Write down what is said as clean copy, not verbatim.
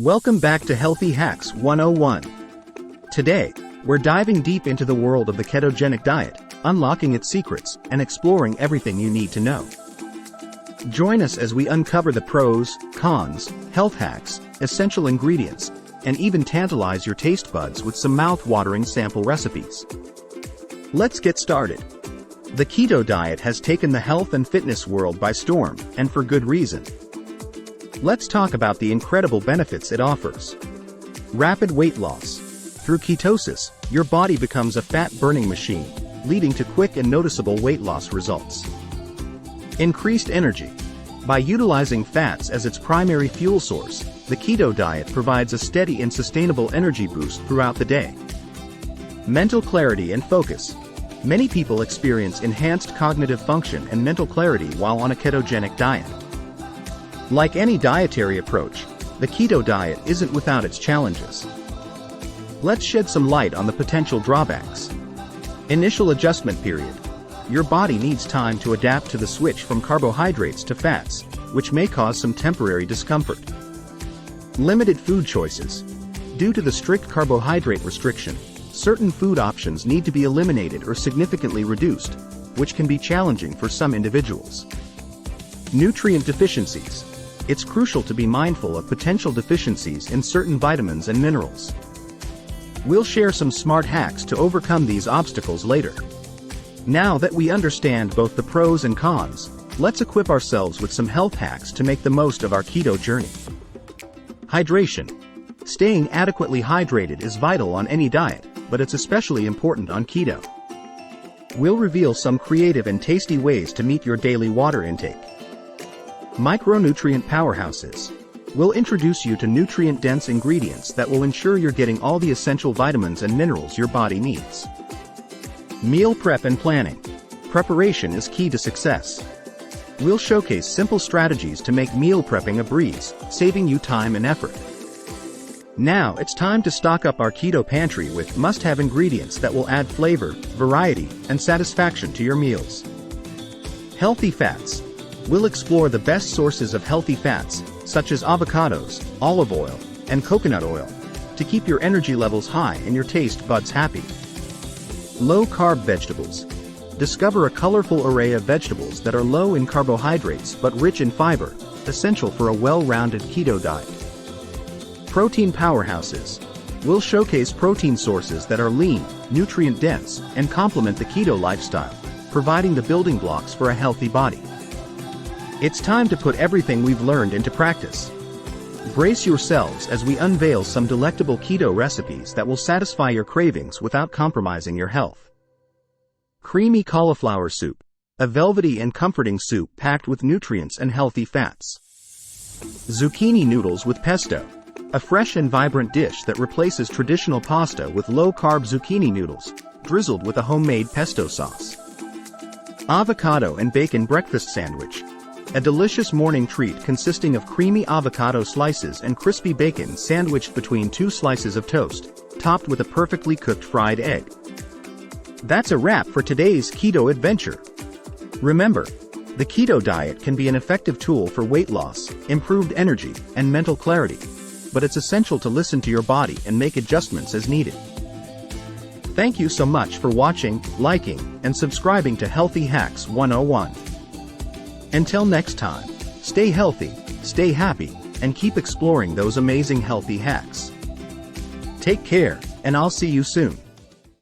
Welcome back to Healthy Hacks 101. Today, we're diving deep into the world of the ketogenic diet, unlocking its secrets, and exploring everything you need to know. Join us as we uncover the pros, cons, health hacks, essential ingredients, and even tantalize your taste buds with some mouth-watering sample recipes. Let's get started. The keto diet has taken the health and fitness world by storm, and for good reason. Let's talk about the incredible benefits it offers. Rapid weight loss. Through ketosis, your body becomes a fat-burning machine, leading to quick and noticeable weight loss results. Increased energy. By utilizing fats as its primary fuel source, the keto diet provides a steady and sustainable energy boost throughout the day. Mental clarity and focus. Many people experience enhanced cognitive function and mental clarity while on a ketogenic diet. Like any dietary approach, the keto diet isn't without its challenges. Let's shed some light on the potential drawbacks. Initial adjustment period. Your body needs time to adapt to the switch from carbohydrates to fats, which may cause some temporary discomfort. Limited food choices. Due to the strict carbohydrate restriction, certain food options need to be eliminated or significantly reduced, which can be challenging for some individuals. Nutrient deficiencies. It's crucial to be mindful of potential deficiencies in certain vitamins and minerals. We'll share some smart hacks to overcome these obstacles later. Now that we understand both the pros and cons, let's equip ourselves with some health hacks to make the most of our keto journey. Hydration. Staying adequately hydrated is vital on any diet, but it's especially important on keto. We'll reveal some creative and tasty ways to meet your daily water intake. Micronutrient powerhouses. We'll introduce you to nutrient-dense ingredients that will ensure you're getting all the essential vitamins and minerals your body needs. Meal prep and planning. Preparation is key to success. We'll showcase simple strategies to make meal prepping a breeze, saving you time and effort. Now it's time to stock up our keto pantry with must-have ingredients that will add flavor, variety, and satisfaction to your meals. Healthy fats. We'll explore the best sources of healthy fats, such as avocados, olive oil, and coconut oil, to keep your energy levels high and your taste buds happy. Low-carb vegetables. Discover a colorful array of vegetables that are low in carbohydrates but rich in fiber, essential for a well-rounded keto diet. Protein powerhouses. We'll showcase protein sources that are lean, nutrient-dense, and complement the keto lifestyle, providing the building blocks for a healthy body. It's time to put everything we've learned into practice. Brace yourselves as we unveil some delectable keto recipes that will satisfy your cravings without compromising your health. Creamy cauliflower soup. A velvety and comforting soup packed with nutrients and healthy fats. Zucchini noodles with pesto. A fresh and vibrant dish that replaces traditional pasta with low-carb zucchini noodles, drizzled with a homemade pesto sauce. Avocado and bacon breakfast sandwich. A delicious morning treat consisting of creamy avocado slices and crispy bacon sandwiched between two slices of toast, topped with a perfectly cooked fried egg. That's a wrap for today's keto adventure. Remember, the keto diet can be an effective tool for weight loss, improved energy, and mental clarity, but it's essential to listen to your body and make adjustments as needed. Thank you so much for watching, liking, and subscribing to Healthy Hacks 101. Until next time, stay healthy, stay happy, and keep exploring those amazing healthy hacks. Take care, and I'll see you soon.